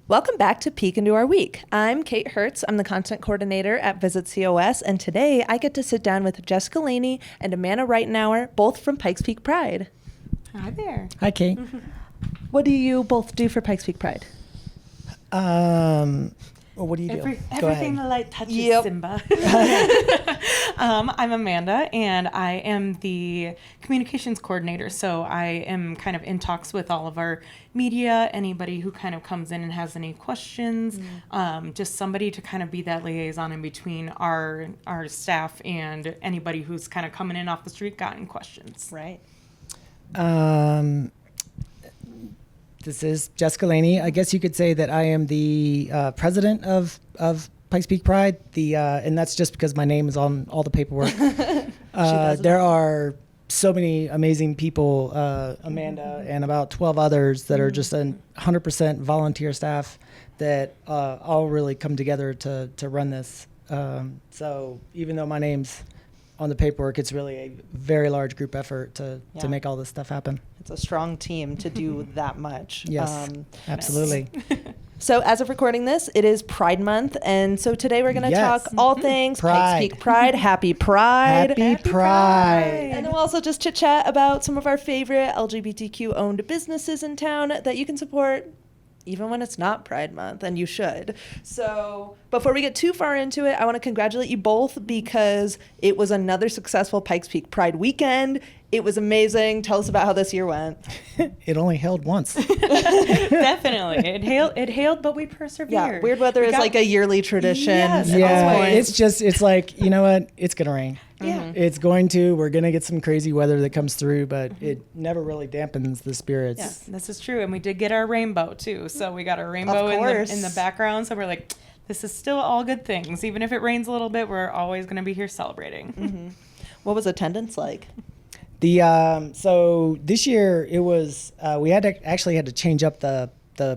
Welcome back to Peek Into Our Week. I'm Kate Hertz. I'm the content coordinator at Visit COS, and today I get to sit down with Jessica Laney and Amanda Ridenour, both from Pikes Peak Pride. Hi there. Hi, Kate. What do you both do for Pikes Peak Pride? Well, what do you do? Everything the light touches, Yep. Simba. I'm Amanda, and I am the communications coordinator. So I am kind of in talks with all of our media, anybody who kind of comes in and has any questions, just somebody to kind of be that liaison in between our staff and anybody who's kind of coming in off the street, got any questions. Right. This is Jessica Laney. I guess you could say that I am the president of Pikes Peak Pride. And that's just because my name is on all the paperwork. There are so many amazing people, Amanda and about 12 others that are just 100% volunteer staff that all really come together to run this. So even though my name's on the paperwork, it's really a very large group effort to make all this stuff happen. It's a strong team to do that much. Yes, absolutely. So as of recording this, it is Pride Month, and so today we're going to talk all things Pride. Pikes Peak Pride. Happy Pride. Happy Pride. And then we'll also just chit-chat about some of our favorite LGBTQ-owned businesses in town that you can support even when it's not Pride Month, and you should. So before we get too far into it, I want to congratulate you both because it was another successful Pikes Peak Pride weekend. It was amazing. Tell us about how this year went. It only hailed once. Definitely. It hailed, but we persevered. Yeah, weird weather is like a yearly tradition. Yes, Yeah, it's like, you know what? It's going to rain. Yeah. We're going to get some crazy weather that comes through, but it never really dampens the spirits. Yes, this is true. And we did get our rainbow too. So we got our rainbow in the background. So we're like, this is still all good things. Even if it rains a little bit, we're always going to be here celebrating. Mm-hmm. What was attendance like? So this year it was, we had to change up the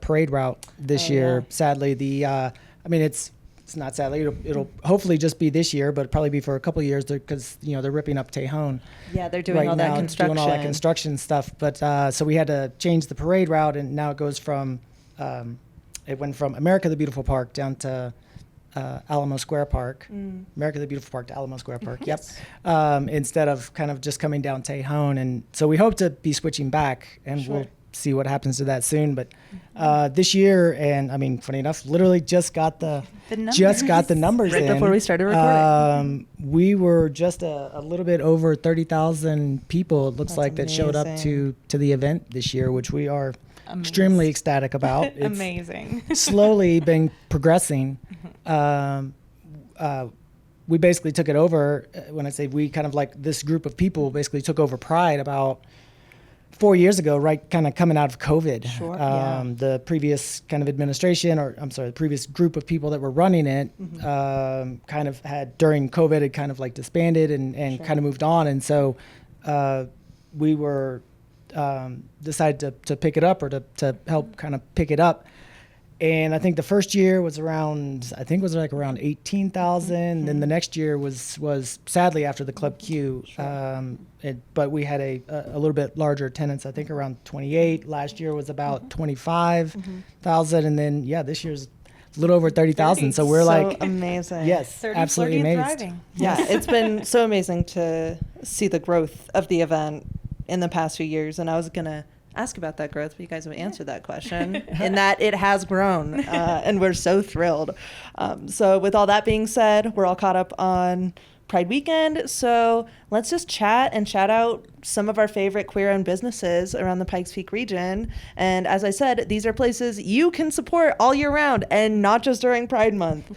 parade route this year. Yeah. Sadly, it's not sadly, it'll hopefully just be this year, but it'll probably be for a couple of years because, they're ripping up Tejon. Yeah, they're doing right all now, that construction. Doing all that construction stuff. But so we had to change the parade route, and now it goes from, it went from America the Beautiful Park down to Alamo Square Park. America the Beautiful Park to Alamo Square Park. Yep. Instead of kind of just coming down Tejon. And so we hope to be switching back, and we'll see what happens to that soon. But this year, and funny enough, literally just got the numbers right in before we started recording. We were just a little bit over 30,000 people. It looks That's like that showed up to the event this year, which we are extremely ecstatic about. It's amazing. slowly been progressing. We basically took it over. When I say we, kind of like this group of people basically took over Pride about 4 years ago, right, kind of coming out of COVID. Sure. The previous kind of administration, the previous group of people that were running it kind of had, during COVID, had kind of like disbanded and kind of moved on. And so we were decided to pick it up, or to help kind of pick it up. And I think the first year was around 18,000. Then the next year was sadly after the Club Q. But we had a little bit larger attendance, I think around 28. Last year was about 25,000. And then, this year's a little over 30,000. So we're amazing. Yes, 30, absolutely amazing. Thriving. Yeah, it's been so amazing to see the growth of the event in the past few years. And I was going to ask about that growth, but you guys have answered that question in that it has grown, and we're so thrilled. So with all that being said, we're all caught up on Pride weekend, so let's just chat and shout out some of our favorite queer-owned businesses around the Pikes Peak region. And as I said, these are places you can support all year round and not just during Pride Month.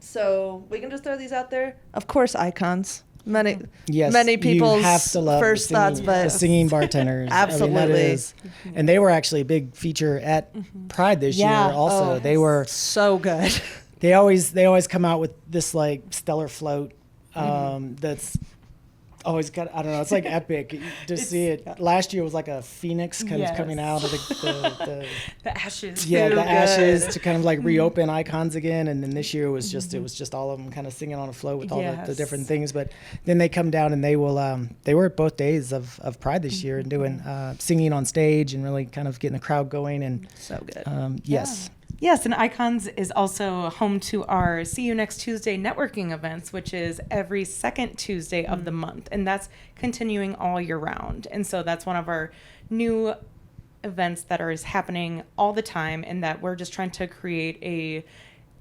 So we can just throw these out there. Of course, icons. Many people's have to love first thoughts, but the singing bartenders. Absolutely. And they were actually a big feature at Pride this year. Also, they were so good. They always come out with this like stellar float. That's always got, I don't know, it's like epic to see it. Last year was like a phoenix kind of coming out of the ashes. Yeah, Too the ashes good. to kind of like reopen icons again. And then this year was just, it was just all of them kind of singing on a float with all the different things. But then they come down and they will, they were at both days of Pride this year and doing, singing on stage and really kind of getting the crowd going. And So good. yes. Yes, and Icons is also home to our See You Next Tuesday networking events, which is every second Tuesday of the month. And that's continuing all year round. And so that's one of our new events that is happening all the time, and that we're just trying to create a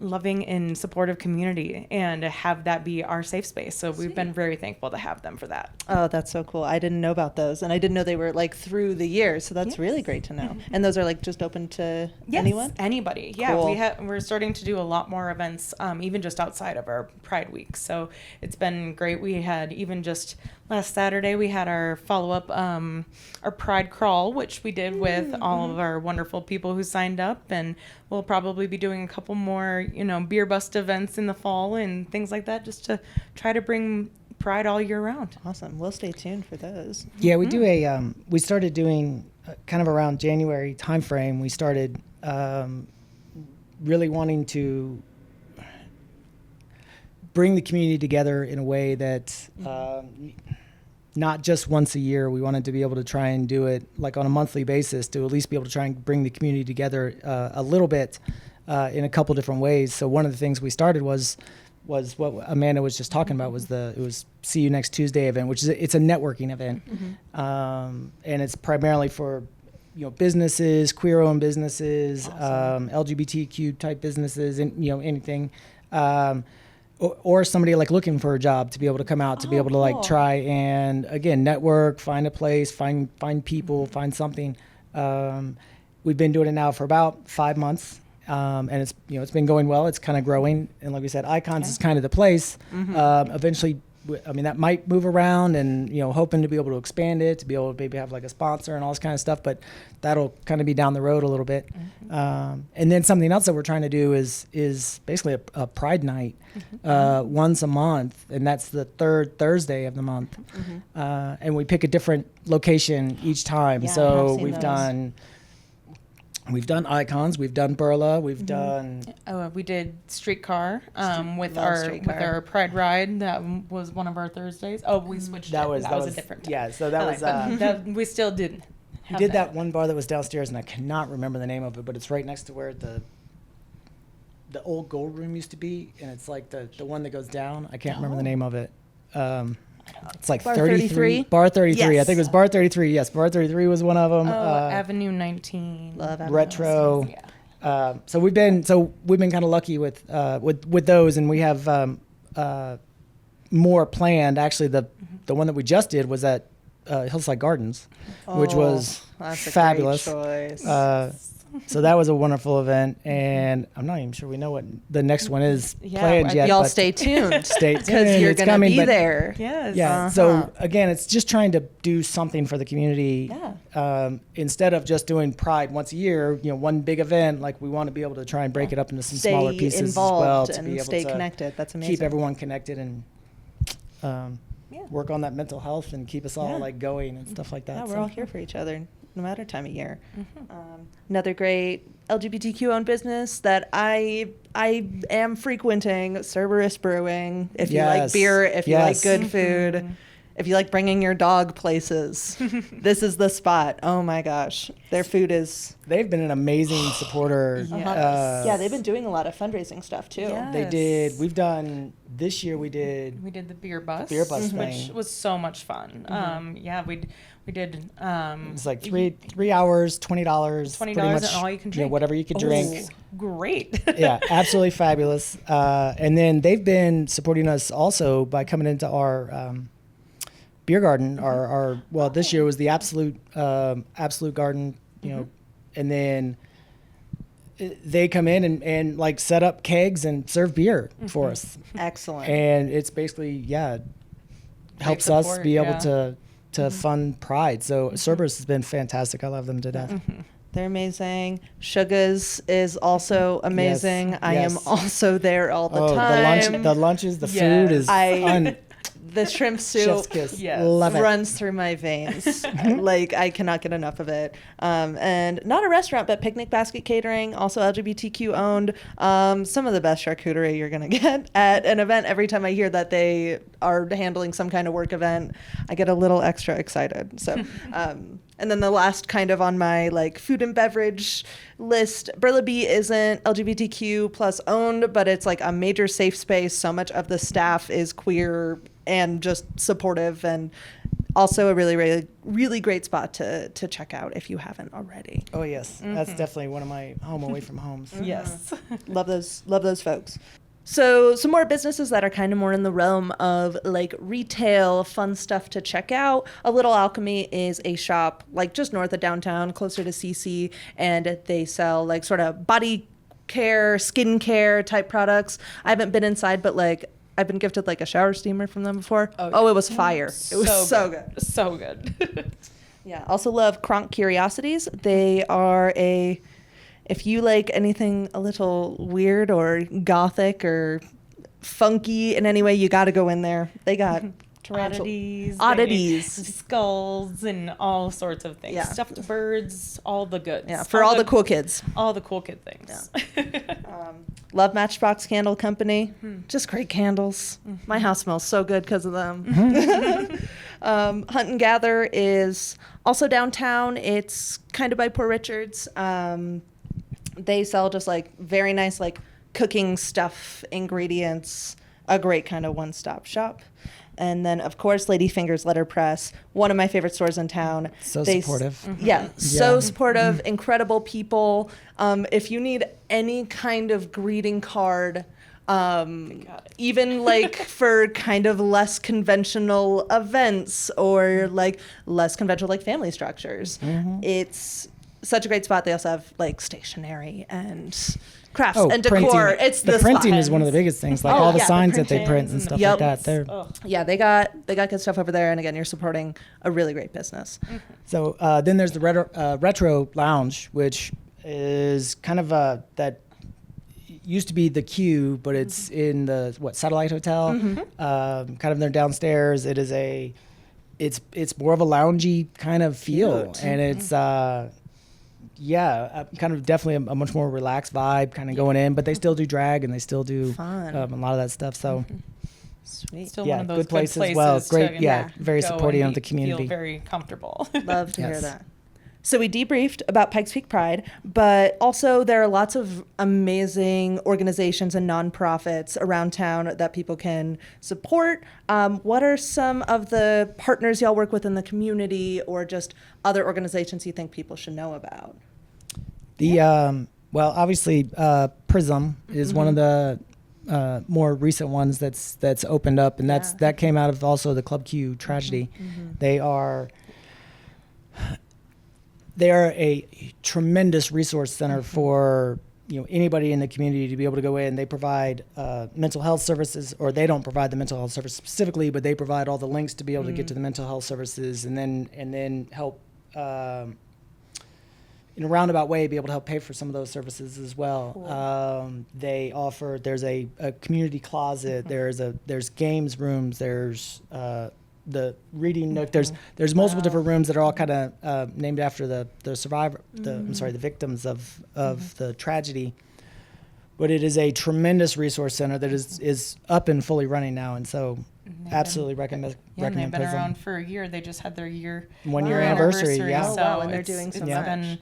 loving and supportive community and have that be our safe space. So we've been very thankful to have them for that. Oh, that's so cool. I didn't know about those. And I didn't know they were like through the year. So that's really great to know. And those are like just open to anyone? Anybody. Yeah, Cool. we're starting to do a lot more events, even just outside of our Pride Week. So it's been great. We had even just last Saturday, we had our follow-up, our Pride Crawl, which we did with all of our wonderful people who signed up. And we'll probably be doing a couple more, beer bust events in the fall and things like that, just to try to bring Pride all year round. Awesome. We'll stay tuned for those. Yeah, we do we started doing kind of around January timeframe. We started really wanting to bring the community together in a way that not just once a year. We wanted to be able to try and do it like on a monthly basis, to at least be able to try and bring the community together a little bit in a couple different ways. So one of the things we started was what Amanda was just talking about, was it was See You Next Tuesday event, which is it's a networking event, and it's primarily for businesses, queer-owned businesses, LGBTQ type businesses, and anything. Or somebody like looking for a job to be able to come out, to be able to like try and again network, find a place, find people, find something. We've been doing it now for about 5 months, and it's it's been going well. It's kind of growing, and like we said, Icons is kind of the place. Eventually, that might move around, and hoping to be able to expand it, to be able to maybe have like a sponsor and all this kind of stuff. But that'll kind of be down the road a little bit. And then something else that we're trying to do is basically a Pride night once a month, and that's the third Thursday of the month. And we pick a different location each time. Yeah, so I've seen we've those. done Icons, we've done Burla, we've done We did Streetcar with Love Streetcar. our Pride Ride. That was one of our Thursdays. Oh, we switched. That was a different time. Yeah, so that was That we still did. we did that one bar that was downstairs, and I cannot remember the name of it, but it's right next to where the old gold room used to be, and it's like the one that goes down. I can't remember the name of it. It's like Bar 33. 33? Bar 33. I Yes. think it was Bar 33. Yes, Bar 33 was one of them. Avenue 19. Love Avenue Retro. Yeah. So we've been kind of lucky with those, and we have more planned. Actually, the one that we just did was at Hillside Gardens, which was That's a fabulous. great choice. So that was a wonderful event, and I'm not even sure we know what the next one is Yeah, planned yet. Y'all but stay tuned. stay tuned. Because you're It's going to coming, be but- there. Yes. Yeah. So again, it's just trying to do something for the community. Instead of just doing Pride once a year, one big event. Like, we want to be able to try and break it up into some smaller Stay pieces involved as well, to and be able stay to connected. That's amazing. keep everyone connected and work on that mental health and keep us all like going and stuff like that. Yeah, we're So- all here for each other, no matter time of year. Another great LGBTQ owned business that I am frequenting, Cerberus Brewing. If you like Yes. beer, if you like Yes. good food, if you like bringing your dog places, this is the spot. Oh my gosh, their food is. They've been an amazing supporter. Yeah, they've been doing a lot of fundraising stuff too. Yeah. They did. We've done this year. We did. We did the beer bus. beer bus which thing. was so much fun. We did. It was like 3 hours, $20. $20 pretty much, and all you can drink. whatever you could drink. Ooh, great. Yeah, absolutely fabulous. And then they've been supporting us also by coming into our beer garden. Our this year was the Absolute Garden. And then they come in and like set up kegs and serve beer for us. Excellent. And it's basically helps us support, be able yeah. to fund Pride. So Cerberus has been fantastic. I love them to death. They're amazing. Sugas is also amazing. I am yes. also there all the Oh, time. the lunches, the Yes. food is The shrimp soup Chef's kiss. Yes. Love it. runs through my veins. Like, I cannot get enough of it. And not a restaurant, but Picnic Basket Catering, also LGBTQ owned. Some of the best charcuterie you're going to get at an event. Every time I hear that they are handling some kind of work event, I get a little extra excited. So, and then the last kind of on my like food and beverage list, Burleby isn't LGBTQ plus owned, but it's like a major safe space. So much of the staff is queer and just supportive, and also a really, really, really great spot to check out if you haven't already. Oh yes, that's definitely one of my home away from homes. Yes. Love those folks. So some more businesses that are kind of more in the realm of like retail, fun stuff to check out. A Little Alchemy is a shop like just north of downtown, closer to CC, and they sell like sort of body care, skincare type products. I haven't been inside, but like I've been gifted like a shower steamer from them before. Oh, it was fire. It was so good. So good. Yeah. Also love Kronk Curiosities. They are if you like anything a little weird or gothic or funky in any way, you got to go in there. They got oddities, skulls, and all sorts of things. Yeah. Stuffed birds, all the goods. Yeah, for all the cool kids. All the cool kid things. Yeah. Love Matchbox Candle Company. Just great candles. My house smells so good because of them. Hunt and Gather is also downtown. It's kind of by Poor Richards. They sell just like very nice like cooking stuff, ingredients, a great kind of one-stop shop. And then, of course, Ladyfinger's Letterpress, one of my favorite stores in town. So supportive. Yeah, so supportive, incredible people. If you need any kind of greeting card, even like for kind of less conventional events or like less conventional like family structures, it's such a great spot. They also have like stationery and crafts and decor. It's the printing spot. is one of the biggest things. Like all the signs that they print and stuff like that. Yeah, they got good stuff over there. And again, you're supporting a really great business. So then there's the Retro Lounge, which is kind of that used to be the Q, but it's in the Satellite Hotel. Kind of there downstairs. It's more of a loungy kind of feel, and it's kind of definitely a much more relaxed vibe kind of going in, but they still do drag and they still do a lot of that stuff. So Sweet. Still one of those good place places as well. Great, to very go supportive and of the community. Feel very comfortable. Love to hear that. So we debriefed about Pikes Peak Pride, but also there are lots of amazing organizations and nonprofits around town that people can support. What are some of the partners y'all work with in the community, or just other organizations you think people should know about? Well, obviously, Prism is one of the more recent ones that's opened up, and that came out of also the Club Q tragedy. They are a tremendous resource center for anybody in the community to be able to go in. They provide mental health services, or they don't provide the mental health service specifically, but they provide all the links to be able to get to the mental health services, and then help in a roundabout way be able to help pay for some of those services as well. Cool. They offer, there's a community closet, there's games rooms, there's the reading nook, there's multiple different rooms that are all kind of named after the survivor, the victims of the tragedy. But it is a tremendous resource center that is up and fully running now, and so absolutely recommend. And they've been around for a year. They just had their 1 year anniversary. Yeah. Oh, wow, and they're doing so much.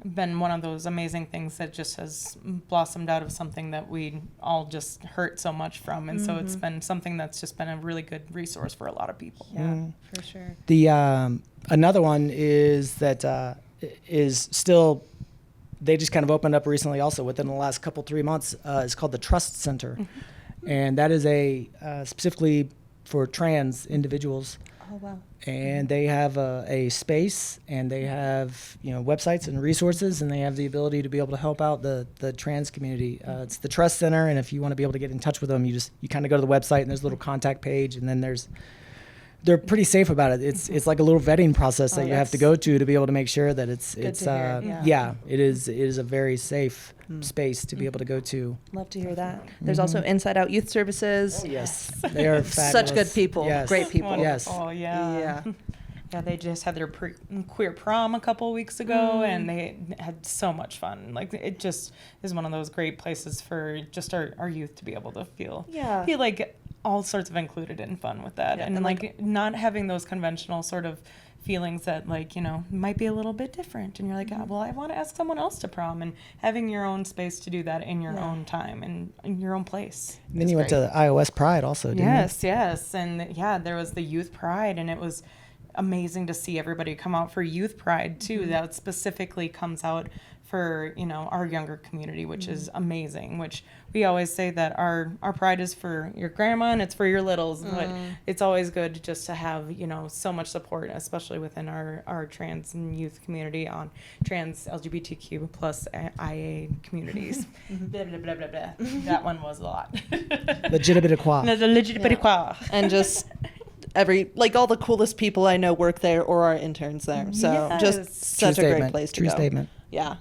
Been one of those amazing things that just has blossomed out of something that we all just hurt so much from, and so it's been something that's just been a really good resource for a lot of people. Yeah, for sure. The another one is that is still. They just kind of opened up recently also within the last 3 months. It's called the Trust Center. And that is specifically for trans individuals. Oh, wow. And they have a space, and they have websites and resources, and they have the ability to be able to help out the trans community. It's the Trust Center, and if you want to be able to get in touch with them, you kind of go to the website, and there's a little contact page, and then there's they're pretty safe about it. It's like a little vetting process that you have to go to be able to make sure that it's to hear. it is a very safe space to be able to go to. Love to hear that. There's also Inside Out Youth Services. Oh, yes, they are fabulous. Such good people. Yes. Great people. Yes. Oh yeah. Yeah. Yeah, they just had their queer prom a couple of weeks ago, and they had so much fun. Like, it just is one of those great places for just our youth to be able to feel like all sorts of included and fun with that, and like not having those conventional sort of feelings that, like, you know, might be a little bit different, and you're like, well, I want to ask someone else to prom, and having your own space to do that in your own time and in your own place. And then you went to the iOS Pride also, didn't you? Yes, and yeah, there was the Youth Pride, and it was amazing to see everybody come out for Youth Pride too. That specifically comes out for, you know, our younger community, which is amazing. Which we always say that our pride is for your grandma and it's for your littles, but it's always good just to have, you know, so much support, especially within our trans and youth community, on trans LGBTQ plus IA communities. Blah, blah, blah, blah, blah. That one was a lot. Legitimate. And just all the coolest people I know work there or are interns there. So just such a great place to go. True statement. Yeah.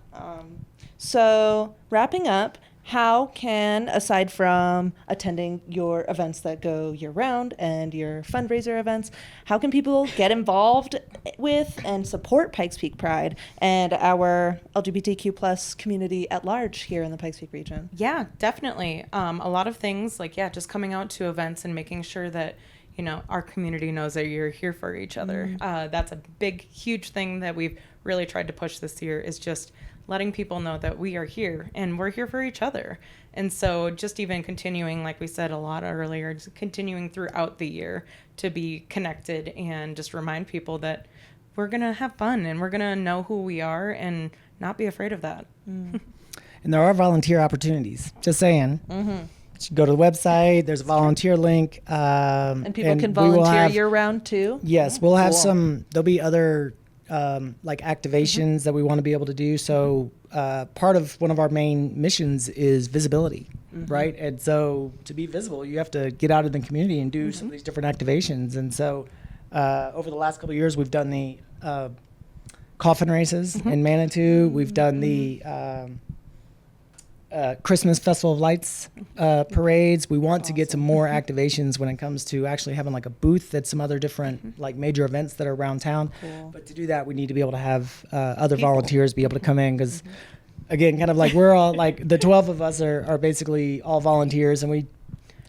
So wrapping up, how can, aside from attending your events that go year round and your fundraiser events, how can people get involved with and support Pikes Peak Pride and our LGBTQ plus community at large here in the Pikes Peak region? Yeah, definitely. A lot of things like, just coming out to events and making sure that, you know, our community knows that you're here for each other. That's a big, huge thing that we've really tried to push this year, is just letting people know that we are here and we're here for each other. And so just even continuing, like we said a lot earlier, just continuing throughout the year to be connected and just remind people that we're going to have fun and we're going to know who we are and not be afraid of that. And there are volunteer opportunities, just saying. Go to the website. There's a volunteer link. And people can volunteer year-round, too? Yes. We'll have there'll be other like activations that we want to be able to do. So part of one of our main missions is visibility, right? And so to be visible, you have to get out in the community and do some of these different activations. And so over the last couple of years, we've done the coffin races in Manitou. We've done the Christmas Festival of Lights parades. We want to get to more activations when it comes to actually having like a booth at some other different like major events that are around town. But to do that, we need to be able to have other volunteers be able to come in, because again, kind of like we're all like the 12 of us are basically all volunteers, and we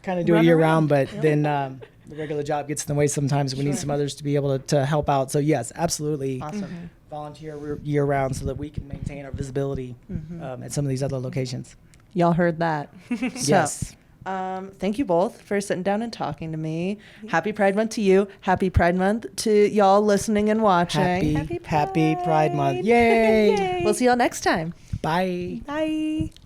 kind of do it year round, but then the regular job gets in the way sometimes. We need some others to be able to help out. So yes, absolutely. Awesome. Volunteer year round so that we can maintain our visibility at some of these other locations. Y'all heard that. Yes. Thank you both for sitting down and talking to me. Happy Pride Month to you. Happy Pride Month to y'all listening and watching. Happy Pride Month. Yay. We'll see y'all next time. Bye. Bye.